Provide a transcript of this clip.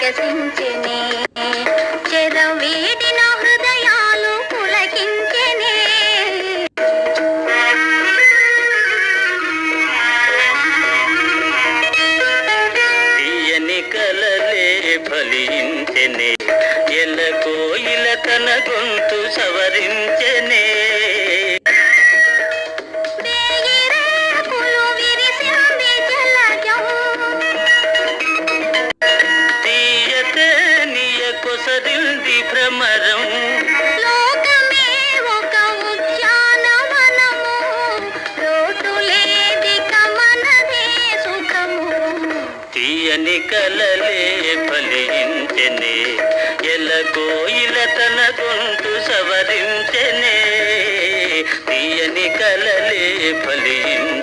వికసించెనే చెరవీడిన హృదయాలు పులకించెనే తీయని కలలే ఫలించెనే ఎల్ల కోయిల తన గొంతు సవరించెనే కొసరింది భ్రమరం లోకమే ఒక ఉద్యానవనము లోటులేదిక మనదే సుఖము తీయని కలలే ఫలించెనే ఎల్ల కోయిల తన గొంతు సవరించెనే తీయని కలలే ఫలించెనే